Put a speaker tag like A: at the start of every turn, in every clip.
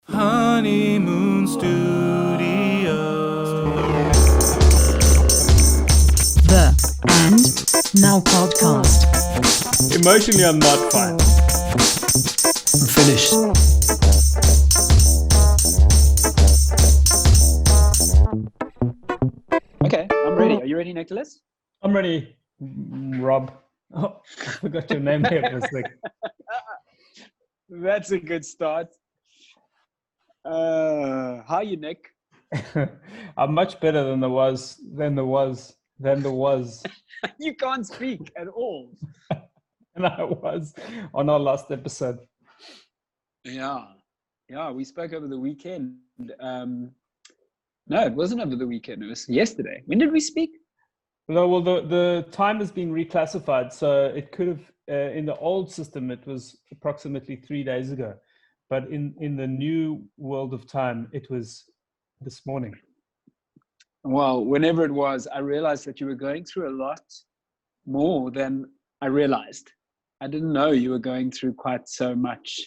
A: Honeymoon Studio.
B: The And Now podcast.
A: Emotionally, I'm not fine.
B: I'm finished.
C: Okay, I'm ready. Are you ready, Nicholas?
A: I'm ready, Rob. Oh, I forgot your name there for a sec.
C: That's a good start. How are you, Nick?
A: I'm much better than there was.
C: You can't speak at all.
A: And I was on our last episode.
C: Yeah, we spoke over the weekend. No, it wasn't over the weekend. It was yesterday. When did we speak?
A: No, well, the time has been reclassified, so it could have in the old system it was approximately 3 days ago, but in the new world of time it was this morning.
C: Well, whenever it was, I realized that you were going through a lot more than I realized. I didn't know you were going through quite so much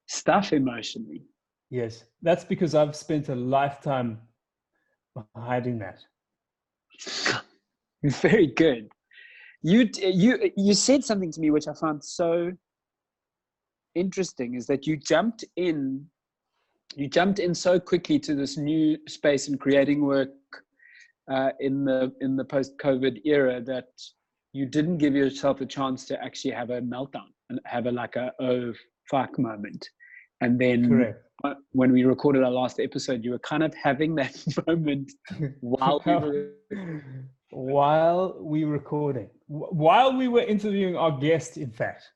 C: stuff emotionally.
A: Yes, that's because I've spent a lifetime hiding that.
C: Very good. You said something to me which I found so interesting, is that you jumped in so quickly to this new space and creating work in the post-COVID era that you didn't give yourself a chance to actually have a meltdown and have a oh fuck moment. And then
A: Correct.
C: When we recorded our last episode, you were kind of having that moment while we were
A: while we were interviewing our guest. In fact,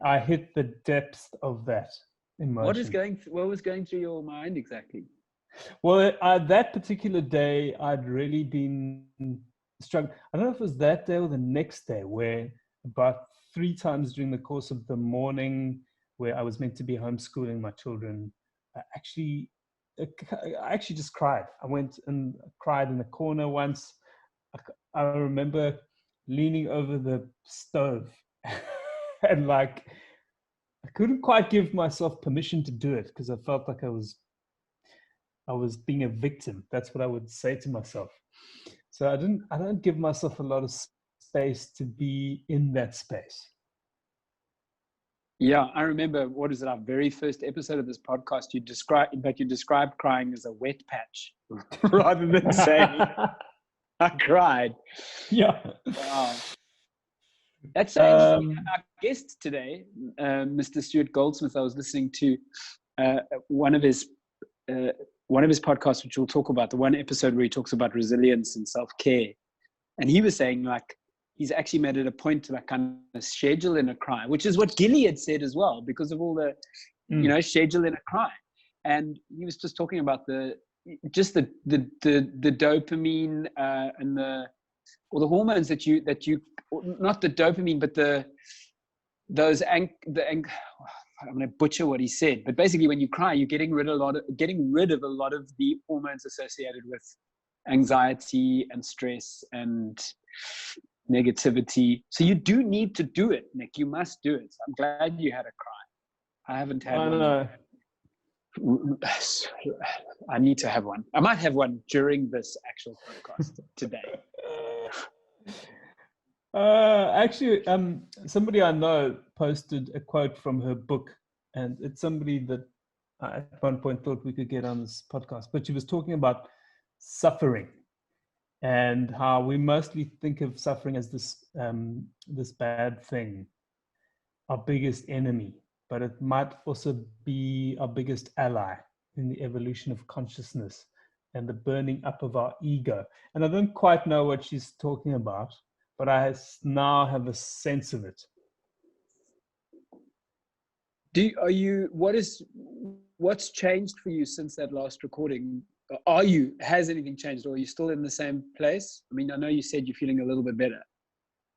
A: I hit the depth of that emotion.
C: What was going through your mind exactly?
A: Well, that particular day, I'd really been struggling. I don't know if it was that day or the next day, where about 3 times during the course of the morning, where I was meant to be homeschooling my children, I actually just cried. I went and cried in the corner once. I remember leaning over the stove and I couldn't quite give myself permission to do it because I felt like I was being a victim. That's what I would say to myself. So I don't give myself a lot of space to be in that space.
C: Yeah, I remember, what is it, our very first episode of this podcast, you described crying as a wet patch rather than saying I cried.
A: Yeah.
C: Wow. That's so interesting. Our guest today, Mr. Stuart Goldsmith, I was listening to one of his podcasts, which we'll talk about, the one episode where he talks about resilience and self-care. And he was saying he's actually made it a point to kind of schedule in a cry, which is what Gilly had said as well, because of all the, schedule in a cry. And he was just talking about the dopamine and the hormones that you not the dopamine, but I'm going to butcher what he said, but basically when you cry, you're getting rid of a lot of the hormones associated with anxiety and stress and negativity. So you do need to do it, Nick. You must do it. I'm glad you had a cry. I haven't had one.
A: Know.
C: I need to have one. I might have one during this actual podcast today.
A: Actually, somebody I know posted a quote from her book, and it's somebody that I at one point thought we could get on this podcast, but she was talking about suffering and how we mostly think of suffering as this bad thing, our biggest enemy, but it might also be our biggest ally in the evolution of consciousness and the burning up of our ego. And I don't quite know what she's talking about, but I now have a sense of it.
C: What's changed for you since that last recording? Has anything changed, or are you still in the same place? I mean, I know you said you're feeling a little bit better.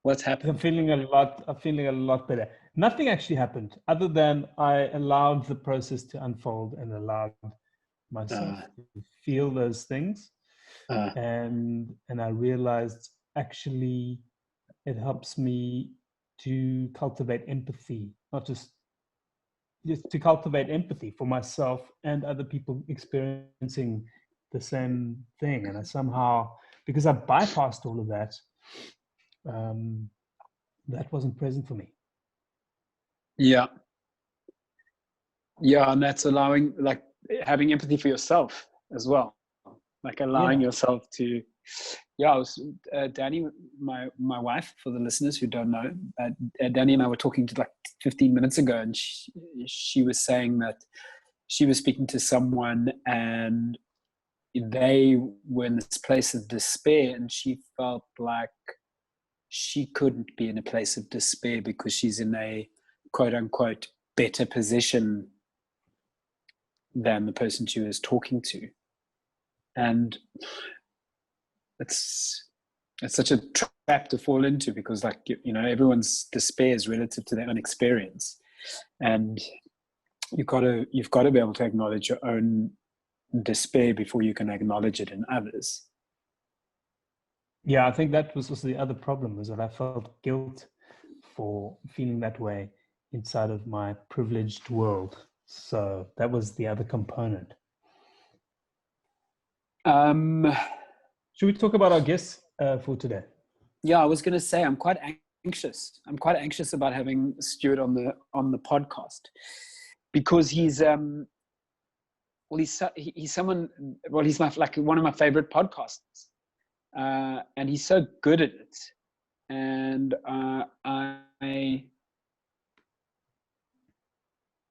C: What's happened?
A: I'm feeling a lot better. Nothing actually happened other than I allowed the process to unfold and allowed myself to feel those things. And I realized actually it helps me to cultivate empathy, not just just to cultivate empathy for myself and other people experiencing the same thing. And I somehow, because I bypassed all of that, that wasn't present for me.
C: Yeah. Yeah, and that's allowing, like, having empathy for yourself as well, like allowing yourself to. Yeah, I was Danny, my wife, for the listeners who don't know, Danny and I were talking to like 15 minutes ago, and she was saying that she was speaking to someone and they were in this place of despair, and she felt like she couldn't be in a place of despair because she's in a quote unquote better position than the person she was talking to. And it's such a trap to fall into, because, like, you know, everyone's despair is relative to their own experience, and you've got to be able to acknowledge your own despair before you can acknowledge it in others.
A: Yeah, I think that was also the other problem, was that I felt guilt for feeling that way inside of my privileged world. So that was the other component. Should we talk about our guests for today?
C: Yeah, I was going to say I'm quite anxious. I'm quite anxious about having Stuart on the podcast, because he's someone. Well, he's like one of my favorite podcasts, and he's so good at it. And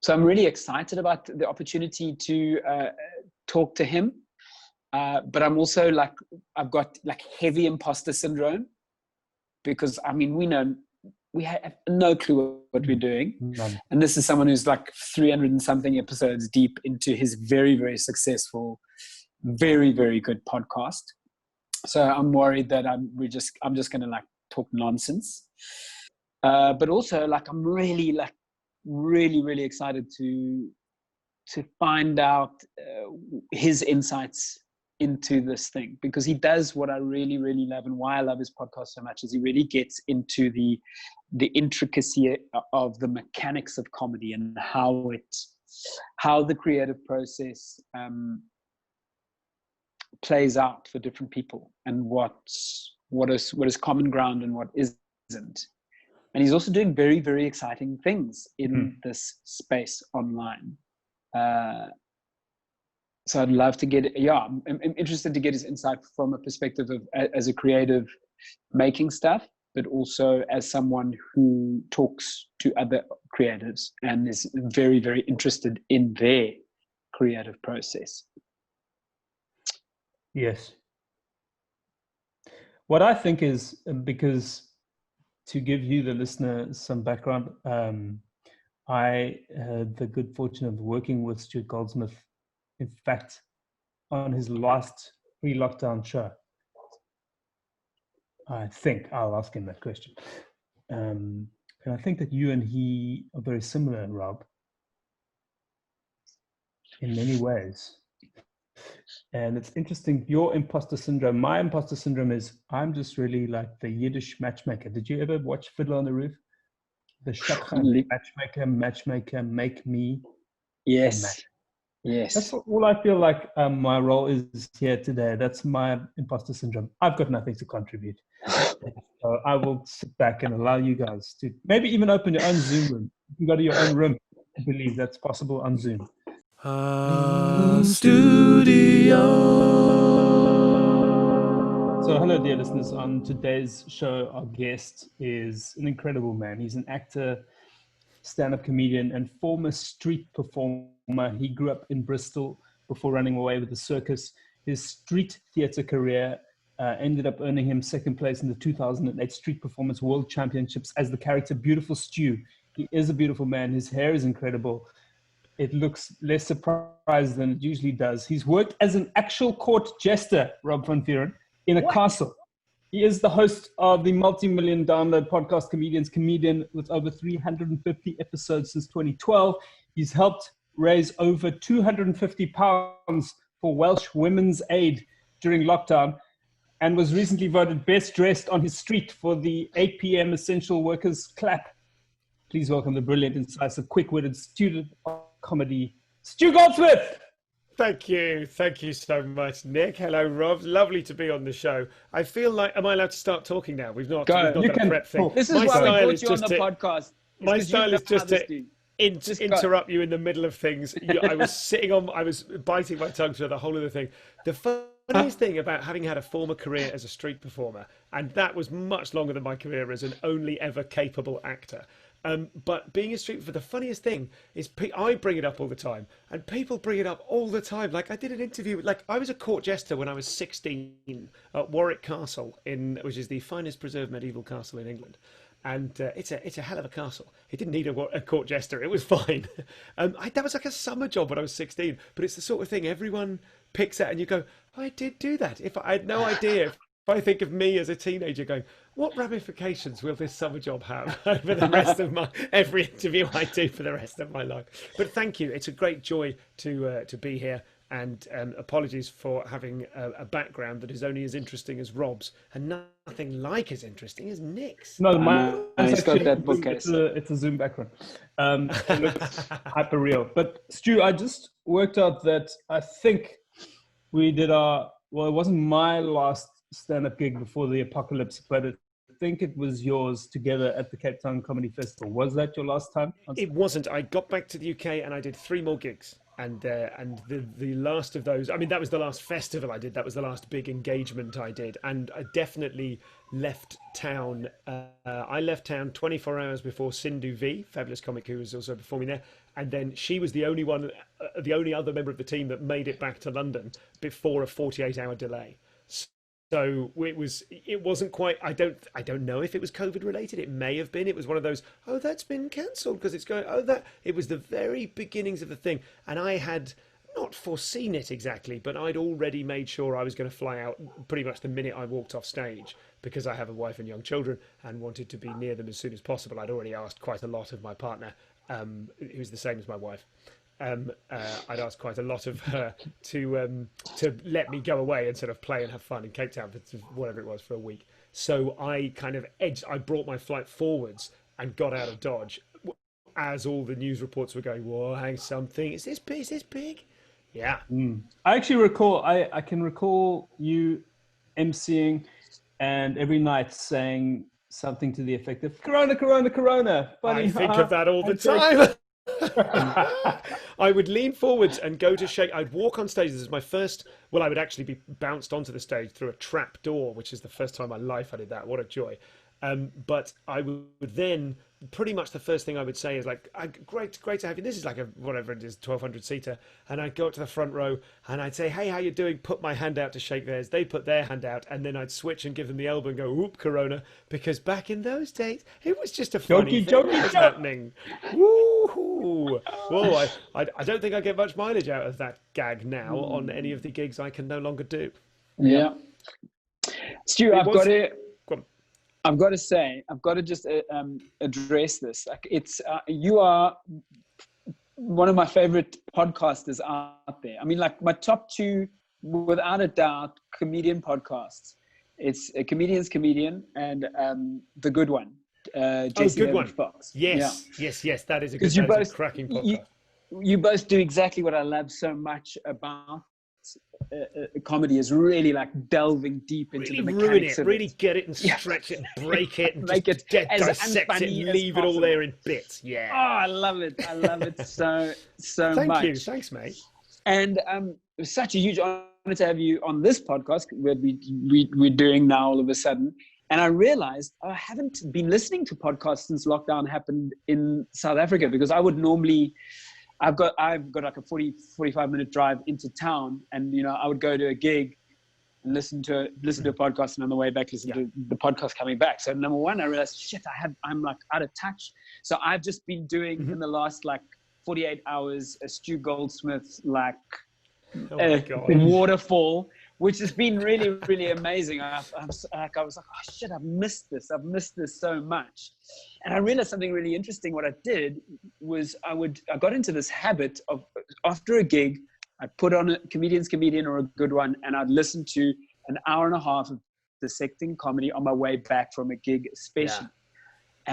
C: so I'm really excited about the opportunity to talk to him. But I'm also like, I've got like heavy imposter syndrome, because I mean, we have no clue what we're doing.
A: None.
C: And this is someone who's like 300 and something episodes deep into his very, very successful, very, very good podcast. So I'm worried that I'm just going to like talk nonsense. But also, like, I'm really excited to find out his insights into this thing, because he does what I really, really love, and why I love his podcast so much is he really gets into the intricacy of the mechanics of comedy, and how the creative process plays out for different people, and what is common ground and what isn't. And he's also doing very, very exciting things in this space online. So I'd love to I'm interested to get his insight from a perspective of as a creative making stuff, but also as someone who talks to other creatives and is very, very interested in their creative process.
A: Yes. What I think is, because to give you, the listener, some background, I had the good fortune of working with Stuart Goldsmith, in fact, on his last pre-lockdown show. I think I'll ask him that question. And I think that you and he are very similar, Rob, in many ways. And it's interesting, your imposter syndrome. My imposter syndrome is, I'm just really like the Yiddish matchmaker. Did you ever watch Fiddler on the Roof? The shotgun matchmaker, make me a match.
C: Yes.
A: That's all I feel like my role is here today. That's my imposter syndrome. I've got nothing to contribute. So I will sit back and allow you guys to maybe even open your own Zoom room. You can go to your own room. I believe that's possible on Zoom.
B: Studio.
A: So hello, dear listeners. On today's show, our guest is an incredible man. He's an actor, stand-up comedian, and former street performer. He grew up in Bristol before running away with the circus. His street theatre career ended up earning him second place in the 2008 Street Performance World Championships as the character Beautiful Stew. He is a beautiful man. His hair is incredible. It looks less surprised than it usually does. He's worked as an actual court jester, Rob van Vuren, in a castle. He is the host of the multi-million download podcast Comedian with over 350 episodes since 2012. He's helped raise over £250 for Welsh Women's Aid during lockdown, and was recently voted best dressed on his street for the 8 p.m. Essential Workers Clap Please welcome the brilliant, incisive, quick-witted student of comedy, Stuart Goldsmith.
D: Thank you so much, Nick. Hello, Rob. Lovely to be on the show. I feel like, am I allowed to start talking now? We've not done a prep thing.
C: This is why we brought you on the podcast.
D: My style is just to interrupt you in the middle of things. I was biting my tongue through the whole of the thing. The funniest thing about having had a former career as a street performer, and that was much longer than my career as an only ever capable actor. But being a street performer, the funniest thing is I bring it up all the time, and people bring it up all the time. Like I did an interview, like I was a court jester when I was 16 at Warwick Castle, which is the finest preserved medieval castle in England. And it's a hell of a castle. It didn't need a court jester. It was fine. That was like a summer job when I was 16. But it's the sort of thing everyone picks at, and you go, I did do that. If I had no idea. If I think of me as a teenager going, what ramifications will this summer job have over the rest of every interview I do for the rest of my life? But thank you. It's a great joy to be here. And apologies for having a background that is only as interesting as Rob's and nothing like as interesting as Nick's.
A: No, mine's
C: got that bookcase.
A: It's a Zoom background. It looks hyper real. But Stu, I just worked out that I think we did it wasn't my last stand-up gig before the apocalypse, but I think it was yours together at the Cape Town Comedy Festival. Was that your last time?
D: It wasn't. I got back to the UK and I did 3 more gigs. And the last of those, I mean, that was the last festival I did. That was the last big engagement I did. And I definitely left town. I left town 24 hours before Sindhu V, fabulous comic who was also performing there. And then she was the only other member of the team that made it back to London before a 48-hour delay. So it wasn't quite. I don't know if it was COVID related. It may have been. It was one of those. Oh, that's been cancelled because it's going. Oh, that it was the very beginnings of the thing, and I had not foreseen it exactly, but I'd already made sure I was going to fly out pretty much the minute I walked off stage because I have a wife and young children and wanted to be near them as soon as possible. I'd already asked quite a lot of my partner, who's the same as my wife. I'd asked quite a lot of her to let me go away and sort of play and have fun in Cape Town for whatever it was for a week. So I kind of I brought my flight forwards and got out of Dodge as all the news reports were going, whoa, hang something. Is this big? Yeah.
A: I actually recall, I can recall you emceeing and every night saying something to the effect of Corona, Corona, Corona. Funny,
D: I think of that all the time. I would lean forwards and go to shake. I'd walk on stage. This is my first. Well, I would actually be bounced onto the stage through a trap door, which is the first time in my life I did that. What a joy! But I would then pretty much the first thing I would say is like, great to have you. This is like a whatever it is, 1,200 seater, and I'd go up to the front row and I'd say, hey, how you doing? Put my hand out to shake theirs. They put their hand out, and then I'd switch and give them the elbow and go, whoop, Corona, because back in those days it was just a funny thing that was happening. Woo-hoo. Whoa, I don't think I get much mileage out of that gag now on any of the gigs I can no longer do.
C: Yeah, Stu, I've got to say, I've got to just address this. Like, it's you are one of my favorite podcasters out there. I mean, like my top 2, without a doubt, comedian podcasts. It's a Comedian's Comedian and the Good One. Jesse
D: Good One.
C: Fox.
D: Yes, yeah. yes. That is a cracking podcast.
C: You both do exactly what I love so much about comedy, is really like delving deep into the mechanics of it.
D: Really get it and stretch it and break it and make it dissect it and leave it all there in bits. Yeah.
C: Oh, I love it. I love it so
D: Thank
C: much.
D: you. Thanks, mate.
C: And it was such a huge honor to have you on this podcast where we're doing now all of a sudden. And I realized I haven't been listening to podcasts since lockdown happened in South Africa, because I would normally, I've got like a 45-minute drive into town, and I would go to a gig and listen to a podcast, and on the way back listen to the podcast coming back. So number one, I realized I'm like out of touch. So I've just been doing in the last like 48 hours a Stuart Goldsmith waterfall, which has been really, really amazing. I was like, oh shit, I've missed this so much. And I realized something really interesting. What I did was I got into this habit of, after a gig, I'd put on a Comedian's Comedian or a Good One, and I'd listen to an hour and a half of dissecting comedy on my way back from a gig, especially.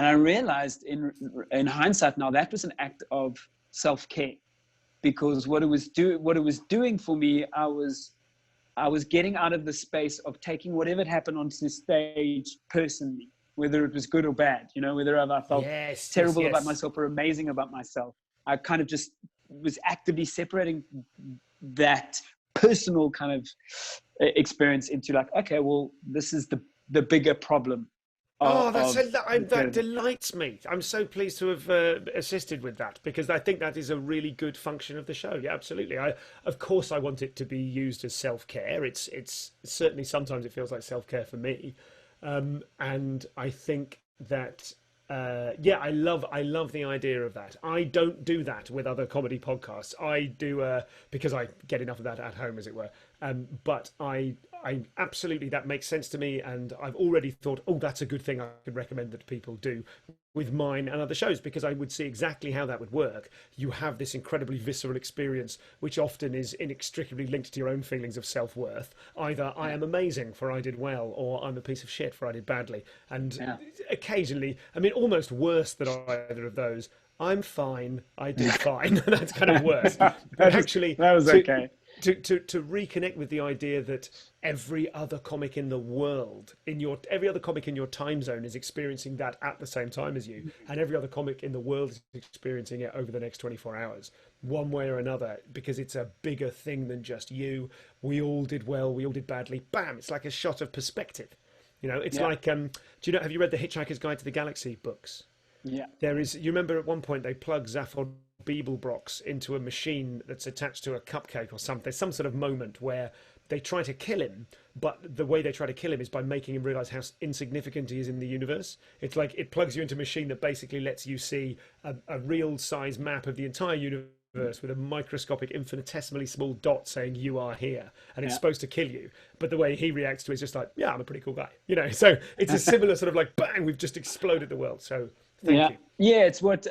C: I realized in hindsight now, that was an act of self-care, because what it was doing for me, I was getting out of the space of taking whatever had happened on the stage personally, whether it was good or bad, whether I felt terrible about myself or amazing about myself. I kind of just was actively separating that personal kind of experience into like, okay, well, this is the bigger problem.
D: That delights me. I'm so pleased to have assisted with that, because I think that is a really good function of the show. Yeah, absolutely. Of course, I want it to be used as self-care. It's certainly sometimes it feels like self-care for me, and I think that. I love the idea of that. I don't do that with other comedy podcasts. I do because I get enough of that at home, as it were. But I absolutely, that makes sense to me, and I've already thought, oh, that's a good thing I could recommend that people do with mine and other shows, because I would see exactly how that would work. You have this incredibly visceral experience, which often is inextricably linked to your own feelings of self-worth. Either I am amazing for I did well, or I'm a piece of shit for I did badly. And occasionally, I mean, almost worse than either of those, I'm fine, I did fine. That's kind of worse. But actually,
C: that was okay.
D: To reconnect with the idea that every other comic in the world, every other comic in your time zone is experiencing that at the same time as you, and every other comic in the world is experiencing it over the next 24 hours, one way or another, because it's a bigger thing than just you. We all did well, we all did badly. Bam! It's like a shot of perspective. It's like, have you read the Hitchhiker's Guide to the Galaxy books?
C: Yeah.
D: You remember at one point they plug Zaphod Beeblebrox into a machine that's attached to a cupcake or something. There's some sort of moment where they try to kill him, but the way they try to kill him is by making him realize how insignificant he is in the universe. It's like it plugs you into a machine that basically lets you see a real size map of the entire universe with a microscopic, infinitesimally small dot saying you are here, and it's supposed to kill you. But the way he reacts to it is just like, yeah, I'm a pretty cool guy, So it's a similar sort of like, bang, we've just exploded the world. So thank you.
C: Yeah, it's what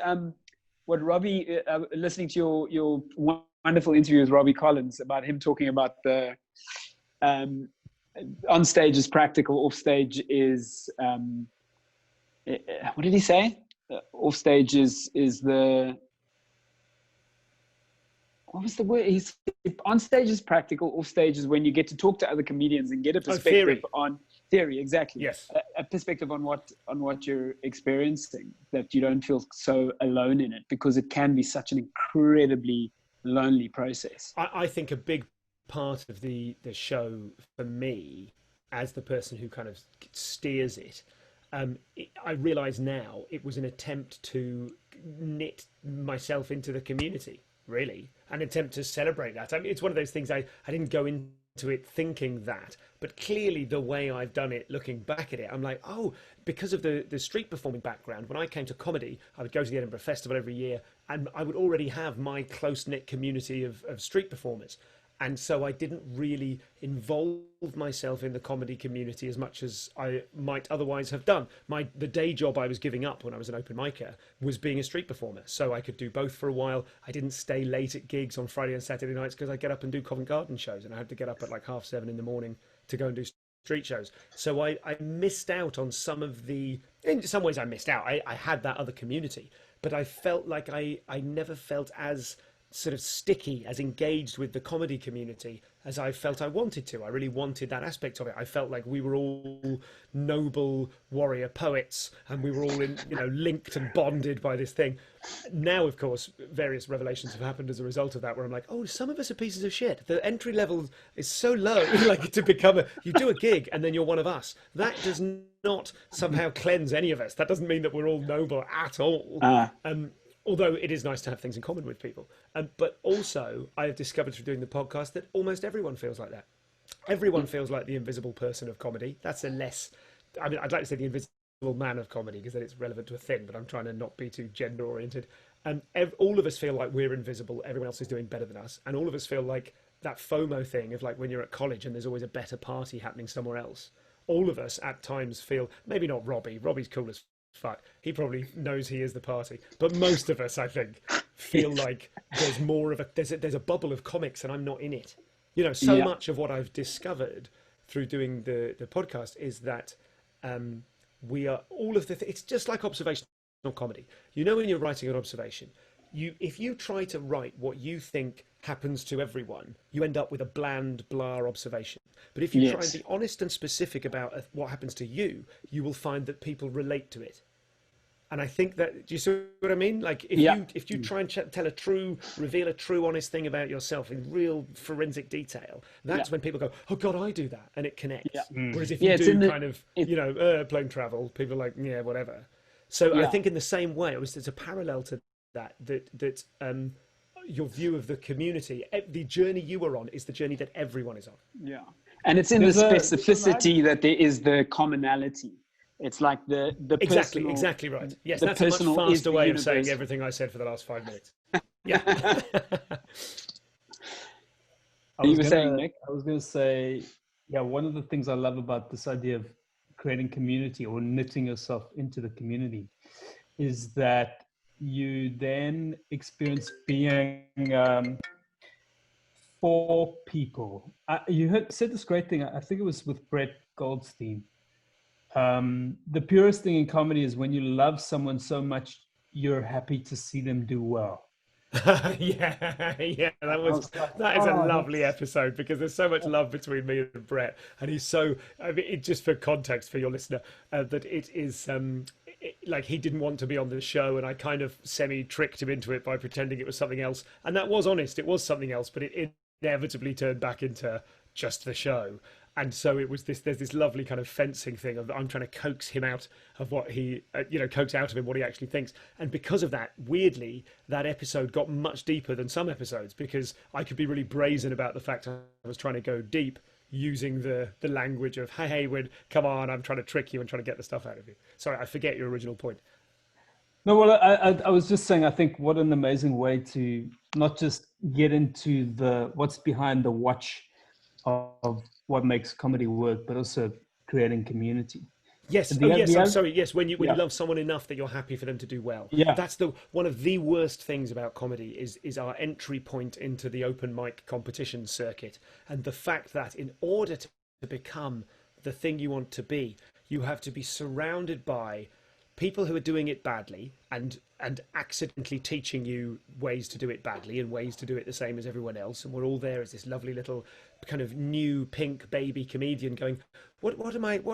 C: Robbie, listening to your wonderful interview with Robbie Collins about him talking about the on stage is practical, off stage is what did he say? Off stage is the, what was the word? He's on stage is practical, off stage is when you get to talk to other comedians and get a perspective on theory. Exactly.
D: Yes.
C: A perspective on what you're experiencing, that you don't feel so alone in it, because it can be such an incredibly lonely process.
D: I think a big part of the show for me, as the person who kind of steers it, I realise now it was an attempt to knit myself into the community, really, an attempt to celebrate that. I mean, it's one of those things I didn't go into it thinking that, but clearly the way I've done it, looking back at it, I'm like, oh, because of the street performing background, when I came to comedy, I would go to the Edinburgh Festival every year, and I would already have my close-knit community of street performers. And so I didn't really involve myself in the comedy community as much as I might otherwise have done. The day job I was giving up when I was an open micer was being a street performer. So I could do both for a while. I didn't stay late at gigs on Friday and Saturday nights because I get up and do Covent Garden shows, and I had to get up at like 7:30 in the morning to go and do street shows. So I missed out on some of the... In some ways I missed out. I had that other community, but I felt like I never felt as sort of sticky, as engaged with the comedy community as I felt I wanted to. I really wanted that aspect of it. I felt like we were all noble warrior poets, and we were all linked and bonded by this thing. Now, of course, various revelations have happened as a result of that, where I'm like, oh, some of us are pieces of shit. The entry level is so low, like to become you do a gig and then you're one of us. That does not somehow cleanse any of us. That doesn't mean that we're all noble at all. Although it is nice to have things in common with people. But also, I have discovered through doing the podcast that almost everyone feels like that. Everyone feels like the invisible person of comedy. That's I'd like to say the invisible man of comedy, because then it's relevant to a thing, but I'm trying to not be too gender oriented. And all of us feel like we're invisible. Everyone else is doing better than us. And all of us feel like that FOMO thing of like when you're at college and there's always a better party happening somewhere else. All of us at times feel, maybe not Robbie. Robbie's cool as fuck. He probably knows he is the party, but most of us, I think, feel like there's more of there's a bubble of comics and I'm not in it. So much of what I've discovered through doing the podcast is that we are all of the. It's just like observational comedy. You know, when you're writing an observation, if you try to write what you think happens to everyone, you end up with a bland, blah observation. But if you try and be honest and specific about what happens to you, you will find that people relate to it. And I think that, do you see what I mean? Like if you try and reveal a true, honest thing about yourself in real forensic detail, that's when people go, oh God, I do that. And it connects. Yeah. Whereas if you do plane travel, people are like, yeah, whatever. So I think in the same way, there's a parallel to that your view of the community, the journey you were on is the journey that everyone is on.
C: Yeah. And it's in the specificity that there is the commonality. It's like the
D: exactly right. Yes, that's a much faster way of saying everything I said for the last 5 minutes. Yeah.
A: I was going to say, one of the things I love about this idea of creating community or knitting yourself into the community is that you then experience being for people. You said this great thing, I think it was with Brett Goldstein. The purest thing in comedy is when you love someone so much, you're happy to see them do well.
D: That is a lovely episode, because there's so much love between me and Brett, and he's so, I mean, just for context for your listener, that it is like he didn't want to be on the show, and I kind of semi-tricked him into it by pretending it was something else, and that was honest, it was something else, but it inevitably turned back into just the show. And so it was there's this lovely kind of fencing thing of I'm trying to coax him out of what he, coax out of him what he actually thinks. And because of that, weirdly, that episode got much deeper than some episodes, because I could be really brazen about the fact I was trying to go deep using the language of, hey, come on, I'm trying to trick you and trying to get the stuff out of you. Sorry, I forget your original point.
A: No, well, I was just saying, I think what an amazing way to not just get into what's behind the watch of what makes comedy work, but also creating community.
D: Yes. I'm sorry. Yes. When you love someone enough that you're happy for them to do well. Yeah. That's one of the worst things about comedy is our entry point into the open mic competition circuit. And the fact that in order to become the thing you want to be, you have to be surrounded by people who are doing it badly and accidentally teaching you ways to do it badly and ways to do it the same as everyone else. And we're all there as this lovely little kind of new pink baby comedian going, what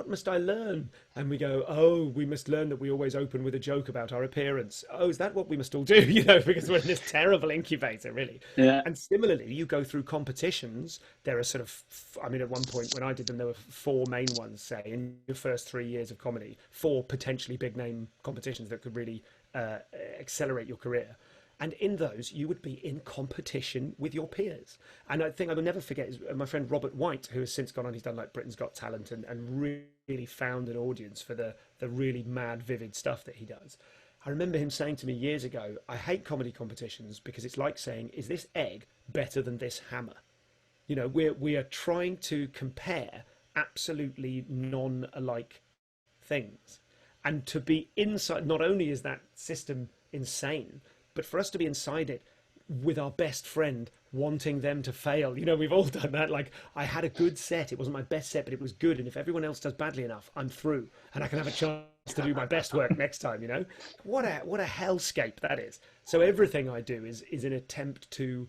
D: must I learn? And we go, oh, we must learn that we always open with a joke about our appearance. Oh, is that what we must all do? Because we're in this terrible incubator, really. Yeah. And similarly, you go through competitions. There are sort of, at one point when I did them, there were 4 main ones, say, in your first 3 years of comedy, 4 potentially big name competitions that could really accelerate your career. And in those, you would be in competition with your peers. And I think I will never forget my friend Robert White, who has since gone on, he's done like Britain's Got Talent and really found an audience for the really mad, vivid stuff that he does. I remember him saying to me years ago, I hate comedy competitions because it's like saying, is this egg better than this hammer? We are trying to compare absolutely non-alike things. And to be inside, not only is that system insane, but for us to be inside it with our best friend wanting them to fail. We've all done that. Like, I had a good set. It wasn't my best set, but it was good. And if everyone else does badly enough, I'm through. And I can have a chance to do my best work next time, What a hellscape that is. So everything I do is an attempt to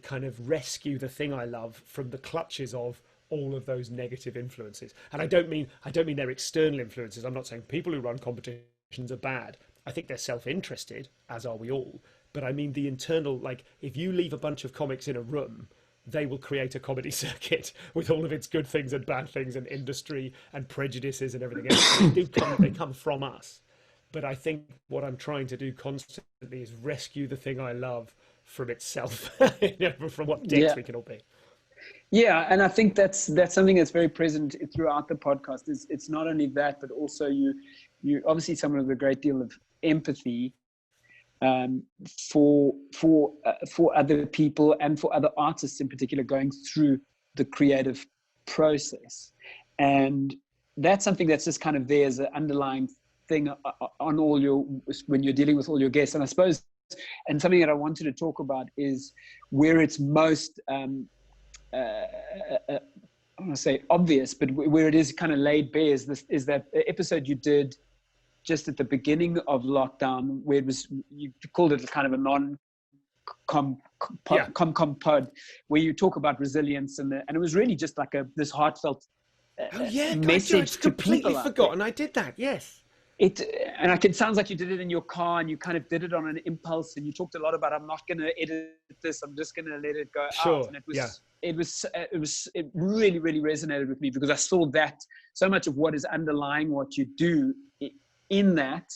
D: kind of rescue the thing I love from the clutches of all of those negative influences. And I don't mean they're external influences. I'm not saying people who run competitions are bad. I think they're self-interested, as are we all. But I mean the internal, like, if you leave a bunch of comics in a room, they will create a comedy circuit with all of its good things and bad things and industry and prejudices and everything else. They come from us. But I think what I'm trying to do constantly is rescue the thing I love from itself, from what dicks we can all be.
C: Yeah, and I think that's something that's very present throughout the podcast. It's not only that, but also you obviously someone with a great deal of empathy for other people and for other artists in particular going through the creative process, and that's something that's just kind of there as an underlying thing on when you're dealing with all your guests. And I suppose, and something that I wanted to talk about is where it's most don't want to say obvious, but where it is kind of laid bare is that episode you did just at the beginning of lockdown, where it was, you called it kind of a com pod, where you talk about resilience, and it was really just like this heartfelt message
D: I'd completely
C: to people
D: forgotten I did that. Yes.
C: It sounds like you did it in your car, and you kind of did it on an impulse, and you talked a lot about, I'm not going to edit this, I'm just going to let it go out. And it really, really resonated with me, because I saw that so much of what is underlying what you do in that.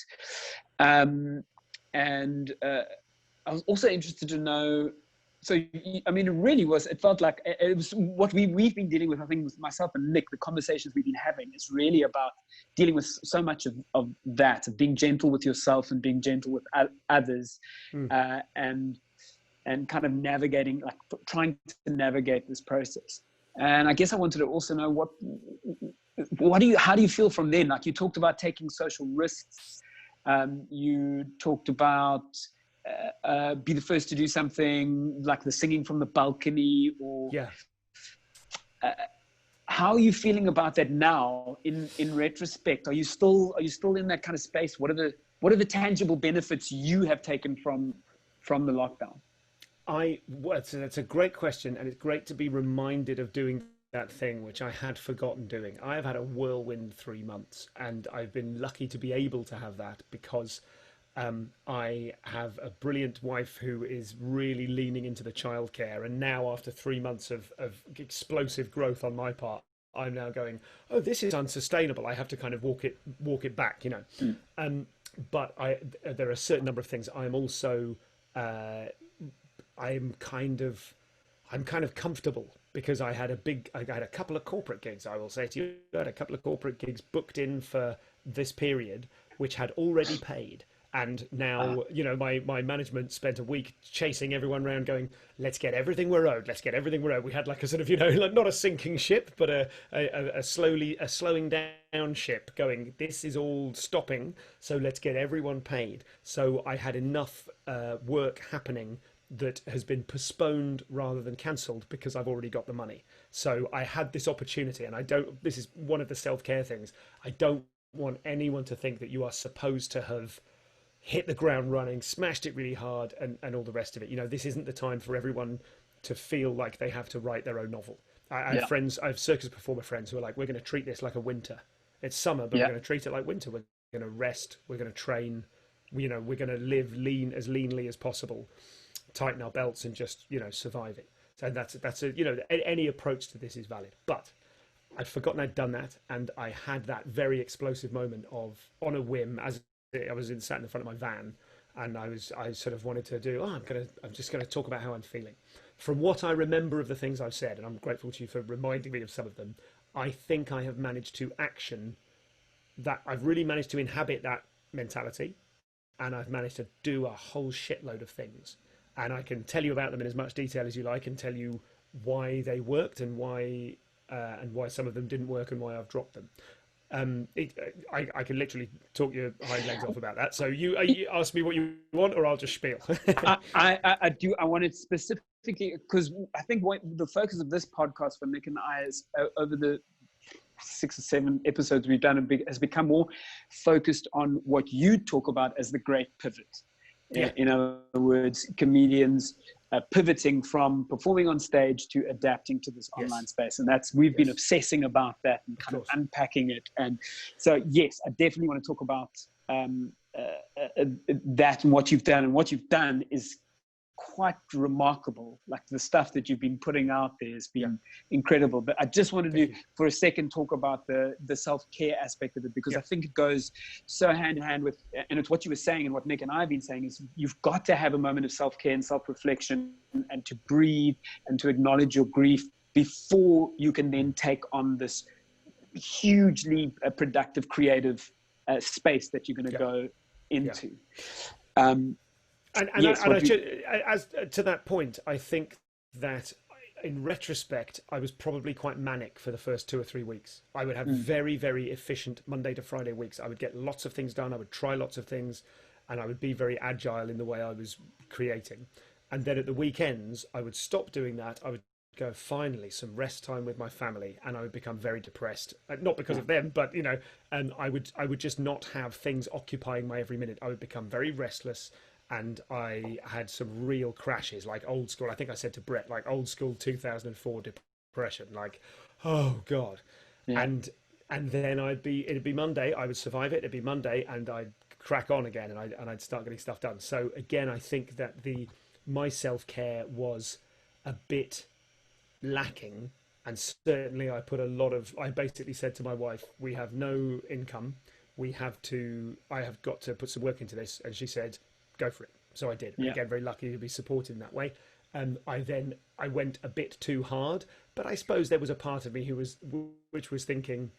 C: And I was also interested to know, so, I mean, it felt like it was what we've been dealing with, I think, with myself and Nik, the conversations we've been having is really about dealing with so much of that, of being gentle with yourself and being gentle with others, and kind of navigating, like trying to navigate this process. And I guess I wanted to also know how do you feel from then? Like, you talked about taking social risks. You talked about be the first to do something like the singing from the balcony, or how are you feeling about that now in retrospect? Are you still in that kind of space? What are the tangible benefits you have taken from the lockdown?
D: That's a great question, and it's great to be reminded of doing that thing which I had forgotten doing. I have had a whirlwind 3 months, and I've been lucky to be able to have that, because I have a brilliant wife who is really leaning into the childcare, and now after 3 months of explosive growth on my part, I'm now going, oh, this is unsustainable. I have to kind of walk it back, you know. But there are a certain number of things. I'm also I'm kind of comfortable, because I had a couple of corporate gigs. I will say to you, I had a couple of corporate gigs booked in for this period, which had already paid. And now, you know, my management spent a week chasing everyone around going, let's get everything we're owed. Let's get everything we're owed. We had like a sort of, you know, like not a sinking ship, but a slowing down ship going, this is all stopping. So let's get everyone paid. So I had enough work happening that has been postponed rather than cancelled, because I've already got the money. So I had this opportunity, and this is one of the self-care things. I don't want anyone to think that you are supposed to have hit the ground running, smashed it really hard, and all the rest of it. You know, this isn't the time for everyone to feel like they have to write their own novel. I have circus performer friends who are like, we're going to treat this like a winter. It's summer, but we're going to treat it like winter. We're going to rest. We're going to train. You know, we're going to live as leanly as possible, tighten our belts, and just, you know, survive it. So that's a, you know, any approach to this is valid. But I'd forgotten I'd done that, and I had that very explosive moment of, on a whim, as I was sat in the front of my van, and I sort of wanted to do, I'm just going to talk about how I'm feeling. From what I remember of the things I've said, and I'm grateful to you for reminding me of some of them, I think I have managed to action that. I've really managed to inhabit that mentality, and I've managed to do a whole shitload of things. And I can tell you about them in as much detail as you like, and tell you why they worked and why some of them didn't work and why I've dropped them. I can literally talk your hind legs off about that. So you ask me what you want, or I'll just spiel.
C: I do. I wanted specifically, because I think the focus of this podcast for Nik and I is, over the 6 or 7 episodes we've done, has become more focused on what you talk about as the great pivot. Yeah. In other words, comedians pivoting from performing on stage to adapting to this online space. And we've been obsessing about that and kind of unpacking it. And so, yes, I definitely want to talk about that and what you've done. And what you've done is quite remarkable. Like, the stuff that you've been putting out there has been incredible. But I just wanted to, for a second, talk about the self-care aspect of it, because I think it goes so hand in hand with, and it's what you were saying and what Nik and I have been saying, is you've got to have a moment of self-care and self-reflection, and to breathe and to acknowledge your grief before you can then take on this hugely productive, creative space that you're going to go into.
D: As to that point, I think that in retrospect, I was probably quite manic for the first 2 or 3 weeks. I would have very, very efficient Monday to Friday weeks. I would get lots of things done. I would try lots of things, and I would be very agile in the way I was creating. And then at the weekends, I would stop doing that. I would go, finally, some rest time with my family, and I would become very depressed. Not because of them, but and I would just not have things occupying my every minute. I would become very restless, and I had some real crashes, like old school. I think I said to Brett, like old school 2004 depression, like, oh God.
C: Yeah.
D: And then it'd be Monday, I would survive it, it'd be Monday, and I'd crack on again, and I'd start getting stuff done. So again, I think that my self-care was a bit lacking, and certainly I basically said to my wife, we have no income, I have got to put some work into this, and she said, go for it. So I did.
C: Yeah.
D: Again, very lucky to be supported in that way. I went a bit too hard, but I suppose there was a part of me which was thinking,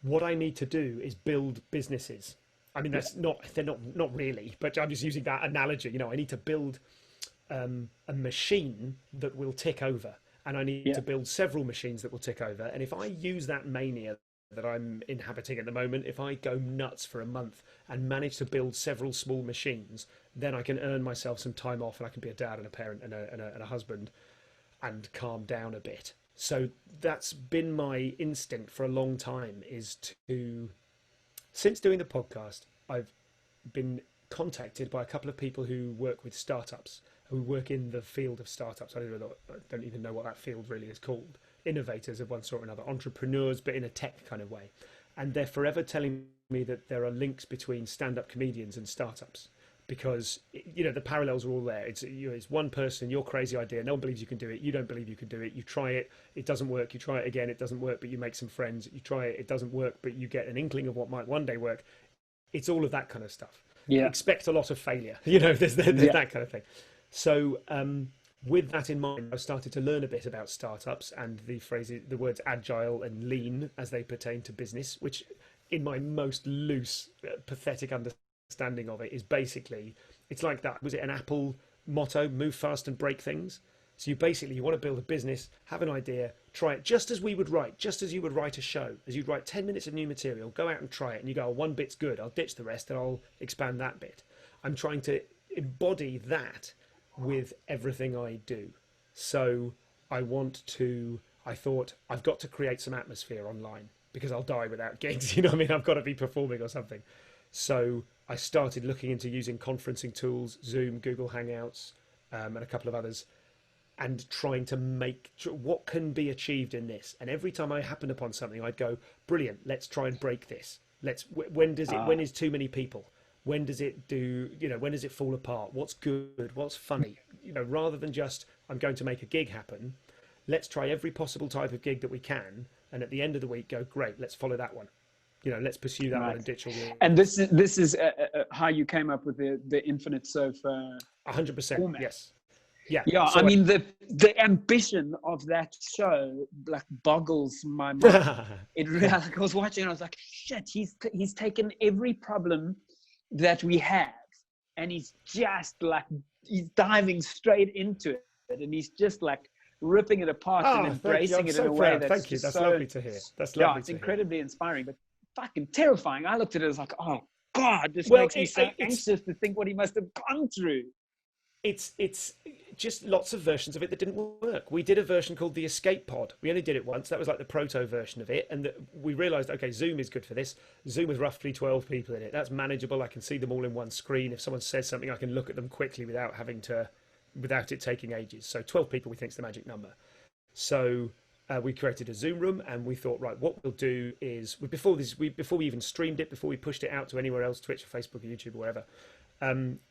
D: what I need to do is build businesses. I mean, they're not really, but I'm just using that analogy. I need to build a machine that will tick over, and I need to build several machines that will tick over. And if I use that mania that I'm inhabiting at the moment, if I go nuts for a month and manage to build several small machines, then I can earn myself some time off, and I can be a dad and a parent and a husband, and calm down a bit. So that's been my instinct for a long time, since doing the podcast, I've been contacted by a couple of people who work with startups, who work in the field of startups. I don't even know what that field really is called. Innovators of one sort or another, entrepreneurs, but in a tech kind of way. And they're forever telling me that there are links between stand-up comedians and startups, because the parallels are all there. It's one person, your crazy idea, no one believes you can do it, you don't believe you can do it, you try it, it doesn't work, you try it again, it doesn't work, but you make some friends, you try it, it doesn't work, but you get an inkling of what might one day work. It's all of that kind of stuff. Expect a lot of failure, there's that kind of thing. So with that in mind, I started to learn a bit about startups and the words agile and lean as they pertain to business, which in my most loose, pathetic understanding of it is basically, it's like that. Was it an Apple motto, move fast and break things? So you want to build a business, have an idea, try it just as you would write a show, as you'd write 10 minutes of new material, go out and try it, and you go, one bit's good, I'll ditch the rest and I'll expand that bit. I'm trying to embody that with everything I do. So I thought I've got to create some atmosphere online, because I'll die without gigs, I've got to be performing or something. So I started looking into using conferencing tools, Zoom, Google Hangouts, and a couple of others, and trying to make what can be achieved in this. And every time I happened upon something, I'd go, brilliant, let's try and break this. When is too many people? When does it when does it fall apart? What's good? What's funny? Rather than just, I'm going to make a gig happen, let's try every possible type of gig that we can. And at the end of the week, go, great, let's follow that one. Let's pursue that one and ditch all the...
C: And this is how you came up with the Infinite Sofa
D: 100%,
C: format.
D: yes. Yeah.
C: Yeah, so the ambition of that show boggles my mind. It really, I was watching and I was like, shit, he's taken every problem that we have, and he's just he's diving straight into it, and he's just ripping it apart and embracing it in a way that's
D: thank you. That's lovely to hear. That's lovely.
C: It's incredibly inspiring, but fucking terrifying. I looked at it as oh God, this makes me so anxious to think what he must have gone through.
D: It's just lots of versions of it that didn't work. We did a version called the Escape Pod. We only did it once. That was the proto version of it. And we realized, okay, Zoom is good for this. Zoom with roughly 12 people in it. That's manageable. I can see them all in one screen. If someone says something, I can look at them quickly without it taking ages. So 12 people we think is the magic number. So we created a Zoom room, and we thought, right, what we'll do is, before we even streamed it, before we pushed it out to anywhere else, Twitch or Facebook or YouTube or wherever,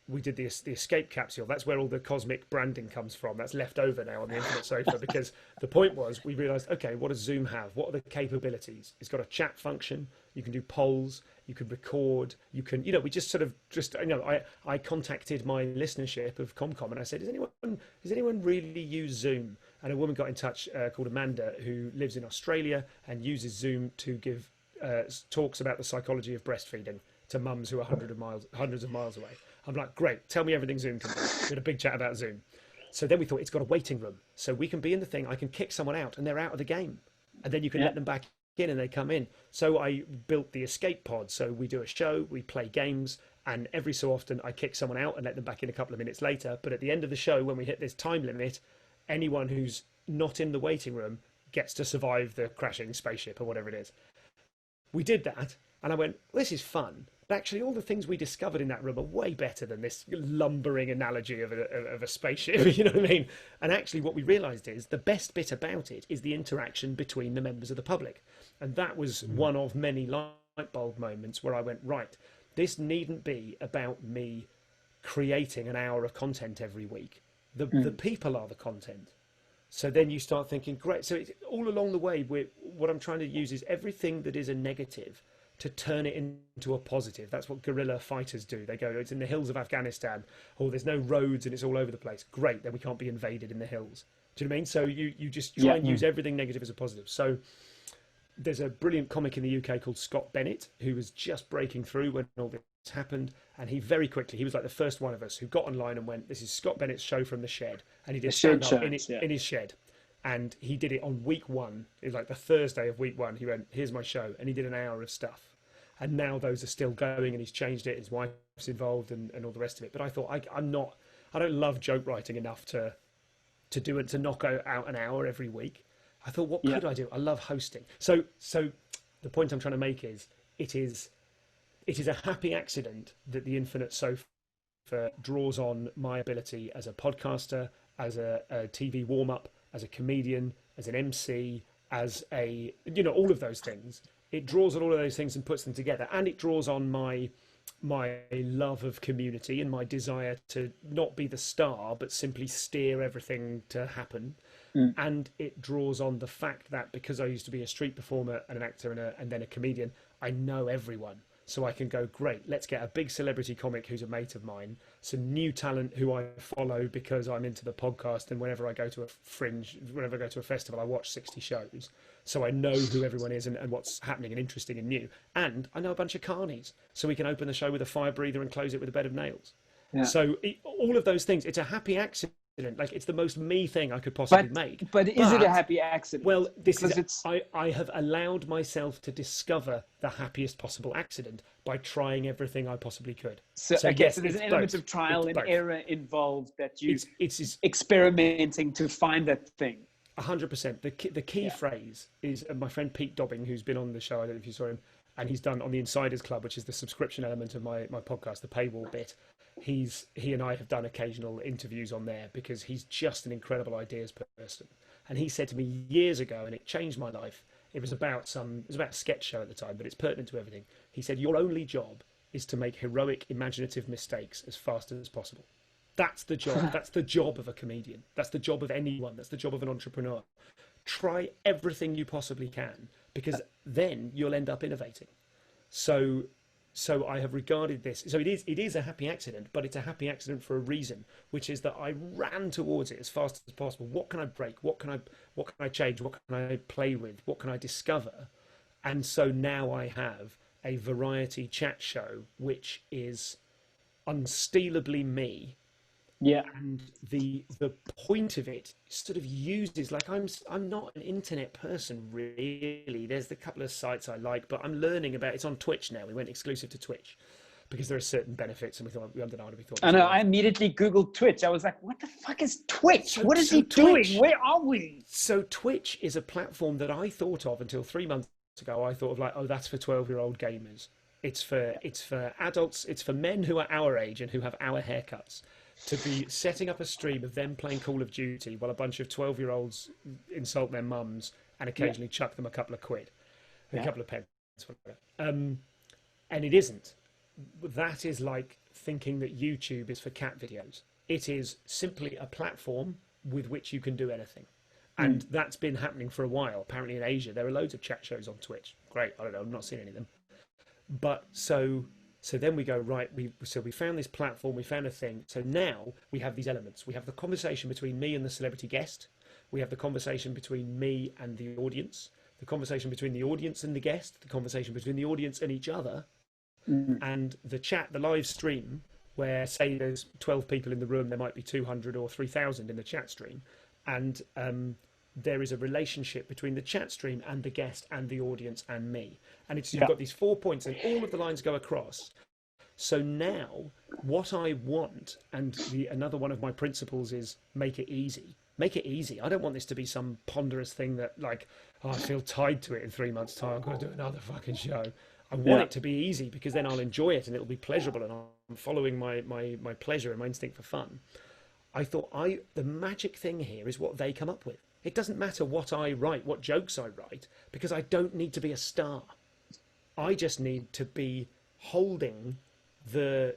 D: we did the escape capsule. That's where all the cosmic branding comes from. That's left over now on the Infinite Sofa, because the point was, we realized, okay, what does Zoom have? What are the capabilities? It's got a chat function. You can do polls. You can record. You can, we just I contacted my listenership of ComCom, and I said, does anyone really use Zoom? And a woman got in touch called Amanda, who lives in Australia and uses Zoom to give talks about the psychology of breastfeeding to mums who are hundreds of miles away. I'm like, great, tell me everything Zoom can do. We had a big chat about Zoom. So then we thought, it's got a waiting room. So we can be in the thing, I can kick someone out and they're out of the game. And then you can let them back in and they come in. So I built the Escape Pod. So we do a show, we play games, and every so often I kick someone out and let them back in a couple of minutes later. But at the end of the show, when we hit this time limit, anyone who's not in the waiting room gets to survive the crashing spaceship or whatever it is. We did that, and I went, well, this is fun. But actually, all the things we discovered in that room are way better than this lumbering analogy of a spaceship, you know what I mean? And actually, what we realised is the best bit about it is the interaction between the members of the public. And that was one of many light bulb moments where I went, right, this needn't be about me creating an hour of content every week. The people are the content. So then you start thinking, great. So it's, all along the way, what I'm trying to use is everything that is a negative to turn it into a positive. That's what guerrilla fighters do. They go, it's in the hills of Afghanistan, or there's no roads and it's all over the place. Great, then we can't be invaded in the hills. Do you know what I mean? So you just try and use everything negative as a positive. So there's a brilliant comic in the UK called Scott Bennett, who was just breaking through when all this happened, and he very quickly, he was like the first one of us who got online and went, this is Scott Bennett's show from the shed, and he did stand up in his shed, and he did it on week one. It was like the Thursday of week one. He went, here's my show, and he did an hour of stuff, and now those are still going, and he's changed it, his wife's involved, and all the rest of it. But I thought, I don't love joke writing enough to do it, to knock out an hour every week. I thought, what could I do? I love hosting. So the point I'm trying to make is, it is a happy accident that the Infinite Sofa draws on my ability as a podcaster, as a TV warm-up, as a comedian, as an MC, as a, all of those things. It draws on all of those things and puts them together. And it draws on my love of community and my desire to not be the star, but simply steer everything to happen. And it draws on the fact that because I used to be a street performer and an actor and then a comedian, I know everyone. So I can go, great, let's get a big celebrity comic who's a mate of mine, some new talent who I follow because I'm into the podcast, and whenever I go to a fringe, whenever I go to a festival, I watch 60 shows. So I know who everyone is and what's happening and interesting and new. And I know a bunch of carnies, so we can open the show with a fire breather and close it with a bed of nails. Yeah. So all of those things, it's a happy accident. Like, it's the most me thing I could possibly make.
C: But is it a happy accident?
D: Well, I have allowed myself to discover the happiest possible accident by trying everything I possibly could.
C: So there's an element of trial and error involved, that it's experimenting to find that thing.
D: 100%. The key phrase is, my friend Pete Dobbing, who's been on the show, I don't know if you saw him, and he's done on the Insiders Club, which is the subscription element of my podcast, the paywall bit. He and I have done occasional interviews on there because he's just an incredible ideas person. And he said to me years ago, and it changed my life. It was about a sketch show at the time, but it's pertinent to everything. He said, your only job is to make heroic, imaginative mistakes as fast as possible. That's the job. That's the job of a comedian. That's the job of anyone. That's the job of an entrepreneur. Try everything you possibly can, because then you'll end up innovating. So I have regarded this. So it is a happy accident, but it's a happy accident for a reason, which is that I ran towards it as fast as possible. What can I break? What can I change? What can I play with? What can I discover? And so now I have a variety chat show, which is unstealably me.
C: Yeah.
D: And the point of it sort of uses, like, I'm not an internet person really. There's a couple of sites I like, but I'm learning about it's on Twitch now. We went exclusive to Twitch because there are certain benefits, and we thought,
C: I know. I immediately Googled Twitch. I was like, what the fuck is Twitch? What is he doing? Where are we?
D: So Twitch is a platform that I thought of until 3 months ago. I thought of, like, oh, that's for 12-year-old gamers. It's for adults. It's for men who are our age and who have our haircuts, to be setting up a stream of them playing Call of Duty while a bunch of 12-year-olds insult their mums and occasionally chuck them a couple of quid, a couple of pence, whatever. And it isn't. That is like thinking that YouTube is for cat videos. It is simply a platform with which you can do anything. And that's been happening for a while. Apparently in Asia, there are loads of chat shows on Twitch. Great. I don't know. I've not seen any of them. But so then we go, right, we found this platform, we found a thing. So now we have these elements. We have the conversation between me and the celebrity guest. We have the conversation between me and the audience, the conversation between the audience and the guest, the conversation between the audience and each other, and the chat, the live stream, where, say, there's 12 people in the room, there might be 200 or 3,000 in the chat stream. And there is a relationship between the chat stream and the guest and the audience and me. And you've got these 4 points and all of the lines go across. So now what I want, and another one of my principles is make it easy. Make it easy. I don't want this to be some ponderous thing that like, oh, I feel tied to it in 3 months' time. I've got to do another fucking show. I want it to be easy because then I'll enjoy it and it'll be pleasurable and I'm following my pleasure and my instinct for fun. I thought the magic thing here is what they come up with. It doesn't matter what I write, what jokes I write, because I don't need to be a star. I just need to be holding the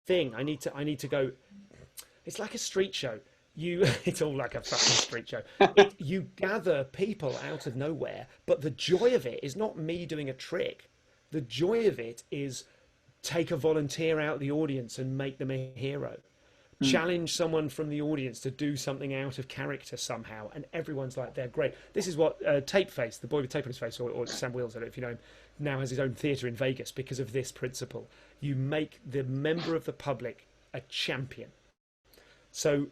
D: thing. I need to go. It's like a street show. It's all like a fucking street show. You gather people out of nowhere, but the joy of it is not me doing a trick. The joy of it is take a volunteer out of the audience and make them a hero. Challenge someone from the audience to do something out of character somehow, and everyone's like, they're great. This is what Tapeface, the boy with tape on his face, or Sam Wills, I don't know if you know him, now has his own theatre in Vegas because of this principle. You make the member of the public a champion. So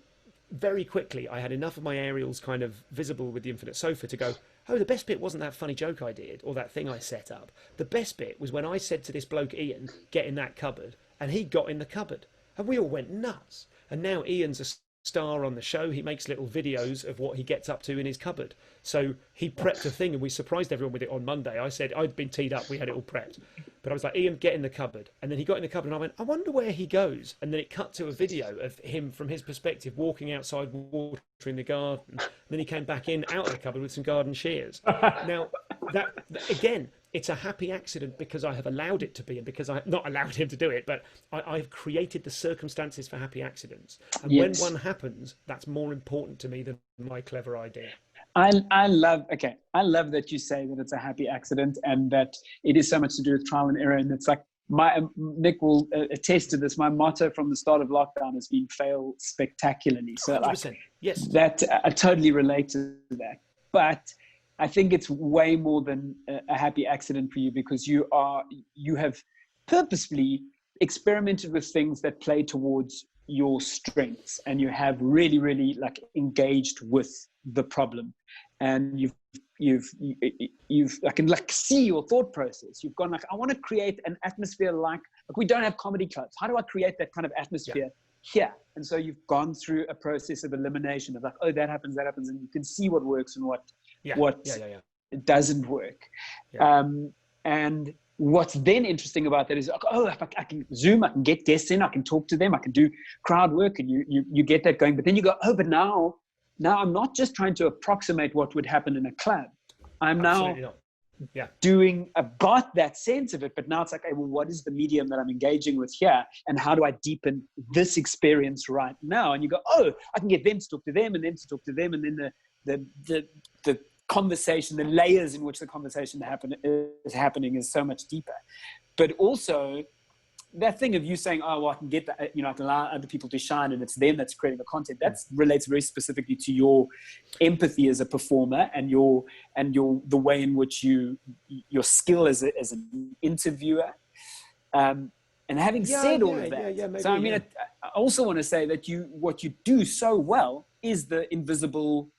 D: very quickly, I had enough of my aerials kind of visible with the infinite sofa to go, oh, the best bit wasn't that funny joke I did or that thing I set up. The best bit was when I said to this bloke, Ian, get in that cupboard, and he got in the cupboard. And we all went nuts. And now Ian's a star on the show. He makes little videos of what he gets up to in his cupboard. So he prepped a thing and we surprised everyone with it on Monday. I said, I'd been teed up, we had it all prepped. But I was like, Ian, get in the cupboard. And then he got in the cupboard and I went, I wonder where he goes. And then it cut to a video of him from his perspective walking outside watering the garden. And then he came back in out of the cupboard with some garden shears. Now, that again, it's a happy accident because I have allowed it to be, and because I have not allowed him to do it, but I've created the circumstances for happy accidents. And when one happens, that's more important to me than my clever idea.
C: I love that you say that it's a happy accident and that it is so much to do with trial and error. And it's like Nik will attest to this. My motto from the start of lockdown has been fail spectacularly. So
D: 100%. Yes,
C: that I totally relate to that. But I think it's way more than a happy accident for you because you have purposefully experimented with things that play towards your strengths, and you have really, really like engaged with the problem, and I can like see your thought process. You've gone like, I want to create an atmosphere like we don't have comedy clubs. How do I create that kind of atmosphere here? And so you've gone through a process of elimination of like, oh, that happens, and you can see what works and what doesn't work. And what's then interesting about that is, oh, if I can Zoom, I can get guests in, I can talk to them, I can do crowd work, and you get that going. But then you go, oh, but now I'm not just trying to approximate what would happen in a club. I'm now doing about that sense of it, but now it's like, okay, well, what is the medium that I'm engaging with here, and how do I deepen this experience right now? And you go, oh, I can get them to talk to them, and them to talk to them, and then the conversation, the layers in which the conversation is happening is so much deeper. But also that thing of you saying, oh, well, I can get that, I can allow other people to shine and it's them that's creating the content. That relates very specifically to your empathy as a performer and the way in which your skill as an interviewer. And having said all of that, I also want to say that what you do so well is the invisible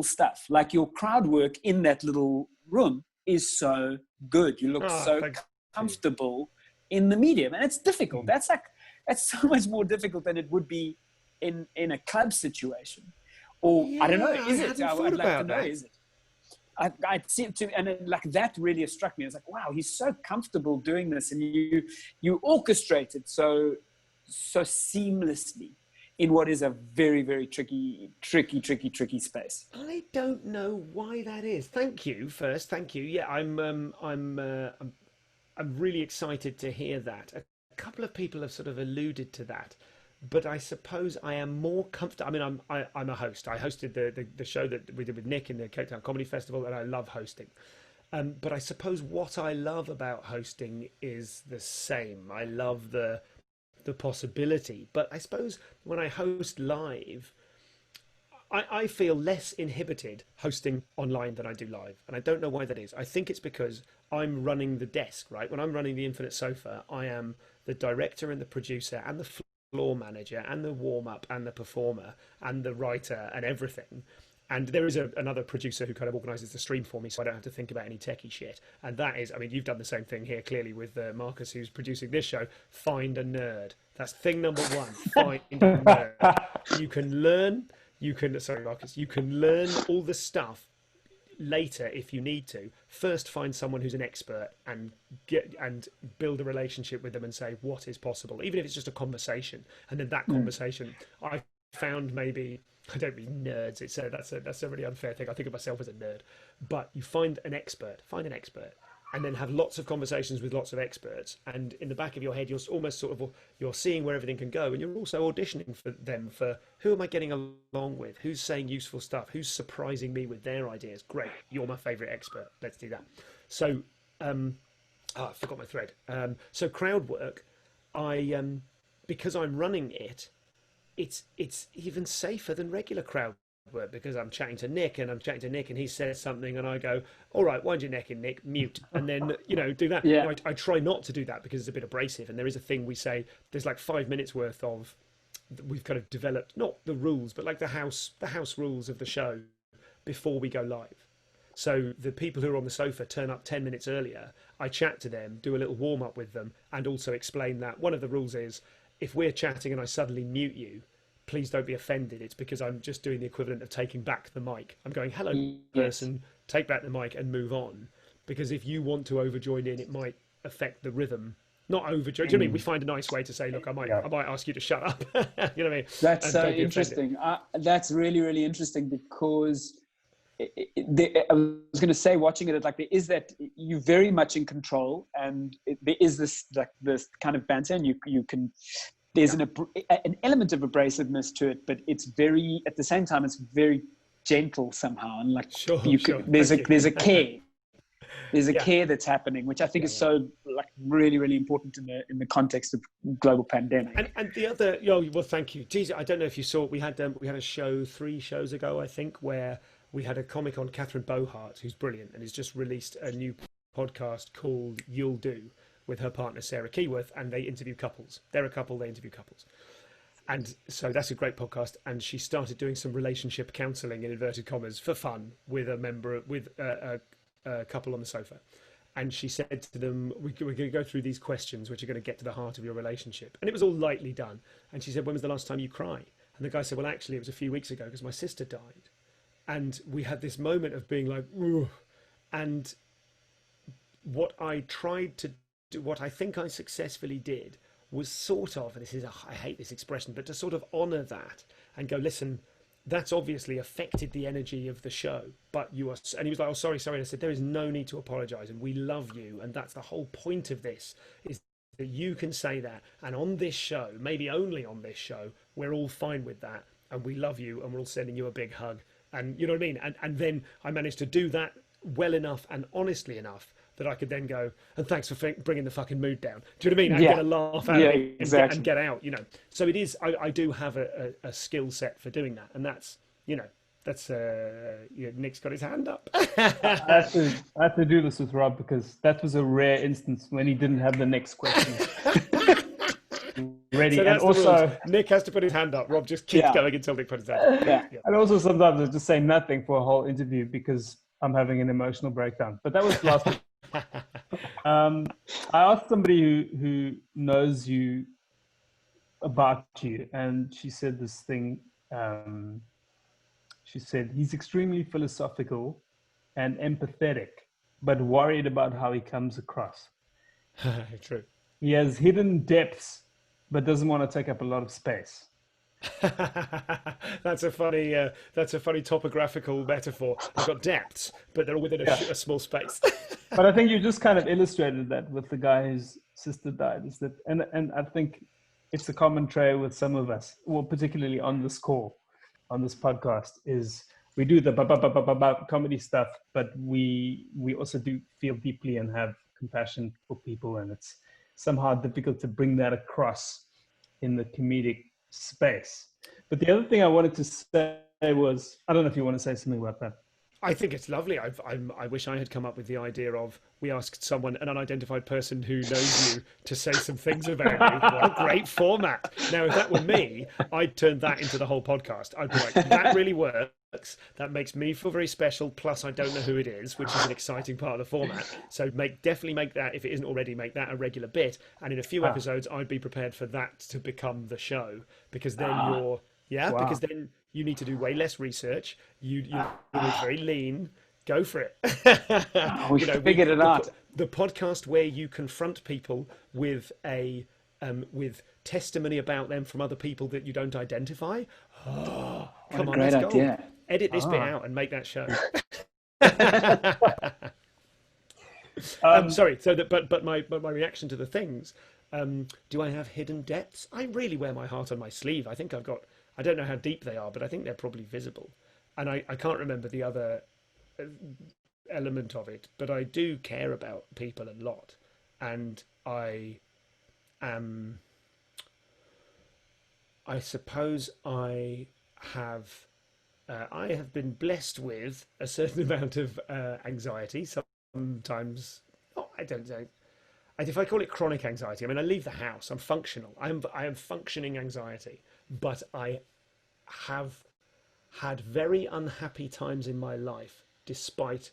C: stuff. Like your crowd work in that little room is so good. You look so comfortable in the medium, and it's difficult. That's so much more difficult than it would be in a club situation. Or I don't know, is it? I'd like to know, is it? I seem to, and like that really struck me. I was like, wow, he's so comfortable doing this, and you orchestrate it so seamlessly in what is a very, very tricky space.
D: I don't know why that is. Thank you first. Thank you. Yeah, I'm really excited to hear that. A couple of people have sort of alluded to that, but I suppose I am more comfortable. I mean, I'm a host. I hosted the show that we did with Nik in the Cape Town Comedy Festival, and I love hosting. But I suppose what I love about hosting is the same. I love the possibility, but I suppose when I host live, I feel less inhibited hosting online than I do live, and I don't know why that is. I think it's because I'm running the desk, right? When I'm running the Infinite Sofa, I am the director and the producer and the floor manager and the warm-up and the performer and the writer and everything. And there is another producer who kind of organises the stream for me, so I don't have to think about any techie shit. And that is, I mean, you've done the same thing here, clearly, with Marcus, who's producing this show. Find a nerd. That's thing number one. Find a nerd. You can learn. Sorry, Marcus. You can learn all the stuff later if you need to. First, find someone who's an expert and build a relationship with them and say what is possible, even if it's just a conversation. And then that conversation, I found maybe. I don't mean nerds. That's a really unfair thing. I think of myself as a nerd, but you find an expert, and then have lots of conversations with lots of experts. And in the back of your head, you're almost sort of you're seeing where everything can go, and you're also auditioning for them for who am I getting along with, who's saying useful stuff, who's surprising me with their ideas. Great, you're my favourite expert. Let's do that. So, I forgot my thread. So crowd work, because I'm running it. It's even safer than regular crowd work because I'm chatting to Nik and he says something and I go, all right, wind your neck in, Nik, mute, and then do that.
C: Yeah.
D: I try not to do that because it's a bit abrasive, and there is a thing we say. There's like 5 minutes worth of we've kind of developed, not the rules, but like the house rules of the show before we go live. So the people who are on the sofa turn up 10 minutes earlier. I chat to them, do a little warm up with them, and also explain that one of the rules is, if we're chatting and I suddenly mute you, please don't be offended. It's because I'm just doing the equivalent of taking back the mic. I'm going, hello, person, take back the mic and move on. Because if you want to overjoin in, it might affect the rhythm. Not overjoin. Do you know what I mean? We find a nice way to say, look, I might ask you to shut up. You know what I mean?
C: That's so interesting. That's really, really interesting because I was going to say, watching it, like there is that you're very much in control, and there is this kind of banter, and you can. There's an element of abrasiveness to it, but it's very, at the same time, it's very gentle somehow, and like there's a care. There's a care that's happening, which I think is so like really, really important in the context of global pandemic.
D: And the other, well, thank you. Geez, I don't know if you saw, we had a show 3 shows ago, I think, where we had a comic on Catherine Bohart, who's brilliant, and has just released a new podcast called You'll Do with her partner Sarah Keyworth, and they interview couples. They're a couple, they interview couples. And so that's a great podcast. And she started doing some relationship counselling, in inverted commas, for fun with a couple on the sofa. And she said to them, we're going to go through these questions which are going to get to the heart of your relationship. And it was all lightly done. And she said, when was the last time you cried? And the guy said, well, actually, it was a few weeks ago because my sister died. And we had this moment of being like, ooh. And what I tried to do, what I think I successfully did, was sort of, and I hate this expression, but to sort of honour that and go, listen, that's obviously affected the energy of the show, but you are, and he was like, oh, sorry. And I said, there is no need to apologise, and we love you. And that's the whole point of this, is that you can say that. And on this show, maybe only on this show, we're all fine with that. And we love you, and we're all sending you a big hug. And you know what I mean? And then I managed to do that well enough and honestly enough that I could then go, and thanks for bringing the fucking mood down. Do you know what I mean? And get a laugh out of it and get out, So it is, I do have a skill set for doing that. And that's, Nick's got his hand up.
A: I had to do this with Rob because that was a rare instance when he didn't have the next question ready.
D: So
A: and also,
D: Nik has to put his hand up. Rob just keeps going until Nik puts his hand up. Yeah.
A: And also sometimes I just say nothing for a whole interview because I'm having an emotional breakdown. But that was last week. I asked somebody who knows you about you, and she said this thing. She said he's extremely philosophical and empathetic, but worried about how he comes across.
D: True.
A: He has hidden depths, but doesn't want to take up a lot of space.
D: That's a funny topographical metaphor. They've got depths, but they're all within a small space.
A: But I think you just kind of illustrated that with the guy whose sister died. Is that, and I think it's a common trait with some of us, well, particularly on this call, on this podcast, is we do the comedy stuff, but we also do feel deeply and have compassion for people, and it's somehow difficult to bring that across in the comedic space. But the other thing I wanted to say was, I don't know if you want to say something about that.
D: I think it's lovely. I wish I had come up with the idea of, we asked someone, an unidentified person who knows you, to say some things about you. What a great format. Now, if that were me, I'd turn that into the whole podcast. I'd be like, that really worked. That makes me feel very special. Plus, I don't know who it is, which is an exciting part of the format. So definitely make that, if it isn't already, make that a regular bit. And in a few episodes, I'd be prepared for that to become the show, because then because then you need to do way less research. You're very lean. Go for it.
C: We figured it out.
D: The podcast where you confront people with with testimony about them from other people that you don't identify. Oh, come on,
C: great
D: let's
C: idea.
D: go. Edit this bit out and make that show. Sorry. So but my reaction to the things. Do I have hidden depths? I really wear my heart on my sleeve. I think I don't know how deep they are, but I think they're probably visible. And I can't remember the other element of it, but I do care about people a lot, and I suppose I have been blessed with a certain amount of anxiety. Sometimes, I don't know. If I call it chronic anxiety, I mean, I leave the house. I'm functional. I am functioning anxiety, but I have had very unhappy times in my life, despite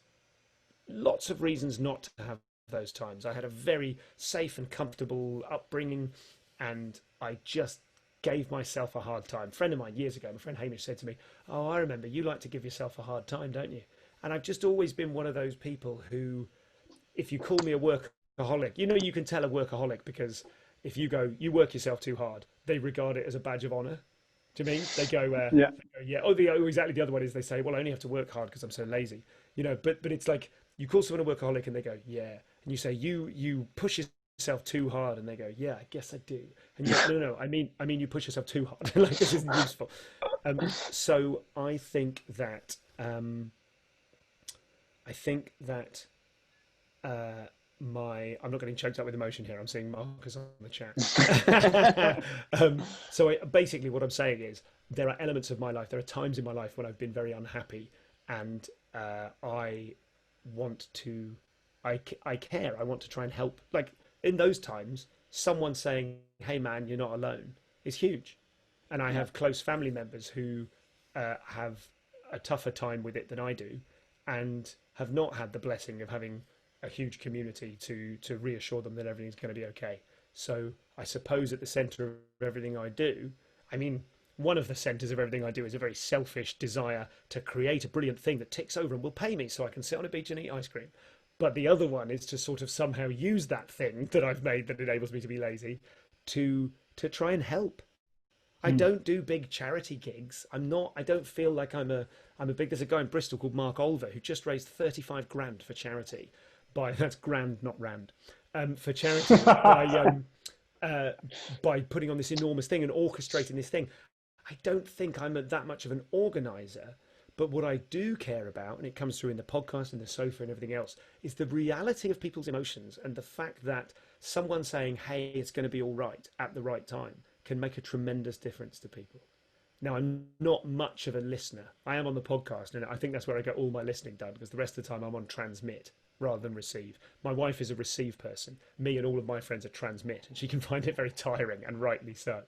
D: lots of reasons not to have those times. I had a very safe and comfortable upbringing, and I just gave myself a hard time. A friend of mine years ago, my friend Hamish, said to me, "Oh, I remember you like to give yourself a hard time, don't you?" And I've just always been one of those people who, if you call me a workaholic, you can tell a workaholic, because if you go, you work yourself too hard, they regard it as a badge of honor. Do you mean? They go, yeah. They go, yeah. Exactly. The other one is they say, well, I only have to work hard because I'm so lazy. But it's like, you call someone a workaholic and they go, yeah. And you say, you push yourself too hard, and they go, yeah, I guess I do. And you go, no, I mean you push yourself too hard. Like, this isn't useful. So I think that I'm not getting choked up with emotion here. I'm seeing Marcus on the chat. So basically what I'm saying is, there are elements of my life, there are times in my life when I've been very unhappy, and I care. I want to try and help. Like, in those times, someone saying, hey man, you're not alone, is huge. And I have close family members who have a tougher time with it than I do, and have not had the blessing of having a huge community to reassure them that everything's going to be okay. So I suppose at the center of everything I do, I mean, one of the centers of everything I do is a very selfish desire to create a brilliant thing that ticks over and will pay me so I can sit on a beach and eat ice cream. But the other one is to sort of somehow use that thing that I've made that enables me to be lazy to try and help. I don't do big charity gigs. I don't feel like I'm a big, there's a guy in Bristol called Mark Olver who just raised 35 grand for charity. That's grand, not rand, for charity by putting on this enormous thing and orchestrating this thing. I don't think I'm that much of an organizer, but what I do care about, and it comes through in the podcast and the sofa and everything else, is the reality of people's emotions, and the fact that someone saying, hey, it's going to be all right at the right time can make a tremendous difference to people. Now, I'm not much of a listener. I am on the podcast, and I think that's where I get all my listening done, because the rest of the time I'm on transmit rather than receive. My wife is a receive person. Me and all of my friends are transmit, and she can find it very tiring, and rightly so.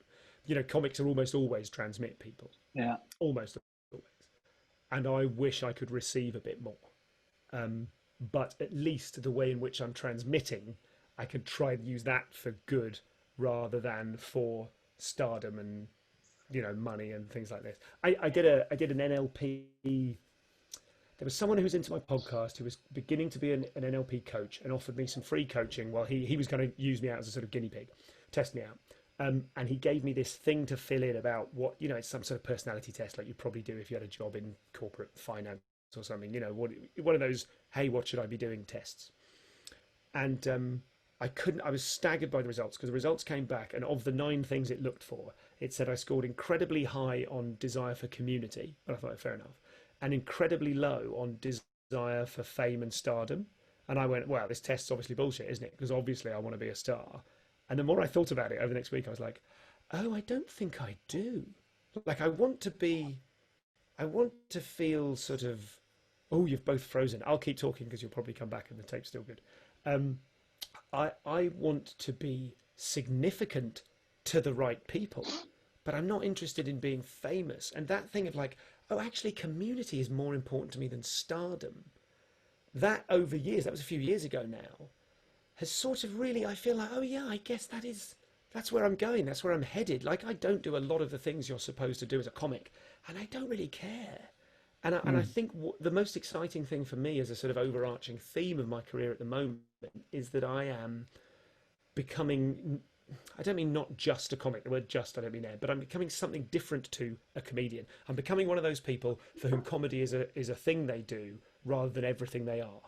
D: Comics are almost always transmit people. Yeah. Almost always. And I wish I could receive a bit more. But at least the way in which I'm transmitting, I could try and use that for good rather than for stardom and money and things like this. I did an NLP. There was someone who was into my podcast who was beginning to be an NLP coach and offered me some free coaching while he was going to use me out as a sort of guinea pig, test me out. And he gave me this thing to fill in about what, it's some sort of personality test like you'd probably do if you had a job in corporate finance or something, one of those, hey, what should I be doing tests. And I was staggered by the results, because the results came back, and of the 9 things it looked for, it said I scored incredibly high on desire for community, and I thought, fair enough, and incredibly low on desire for fame and stardom. And I went, well, this test's obviously bullshit, isn't it? Because obviously I want to be a star. And the more I thought about it over the next week, I was like, oh, I don't think I do. Like, I want to feel sort of, oh, you've both frozen. I'll keep talking because you'll probably come back and the tape's still good. I want to be significant to the right people, but I'm not interested in being famous. And that thing of like, oh, actually, community is more important to me than stardom. That over years, that was a few years ago now, has sort of really, I feel like, oh yeah, I guess that's where I'm going. That's where I'm headed. Like, I don't do a lot of the things you're supposed to do as a comic, and I don't really care. And I think the most exciting thing for me as a sort of overarching theme of my career at the moment is that I am becoming, I don't mean not just a comic, the word just I don't mean there, but I'm becoming something different to a comedian. I'm becoming one of those people for whom comedy is a thing they do rather than everything they are.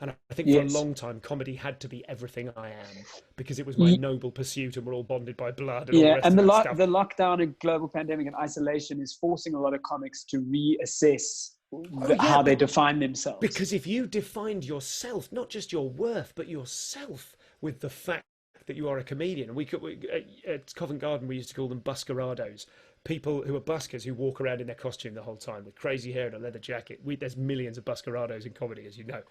D: And I think for a long time, comedy had to be everything I am because it was my noble pursuit and we're all bonded by blood and all the rest of that stuff.
C: The lockdown and global pandemic and isolation is forcing a lot of comics to reassess how they define themselves.
D: Because if you defined yourself, not just your worth, but yourself with the fact that you are a comedian, at Covent Garden, we used to call them buskerados. People who are buskers who walk around in their costume the whole time with crazy hair and a leather jacket. There's millions of buskerados in comedy, as you know.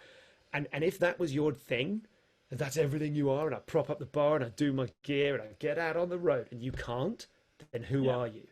D: And if that was your thing, and that's everything you are, and I prop up the bar and I do my gear and I get out on the road, and you can't, then who are you?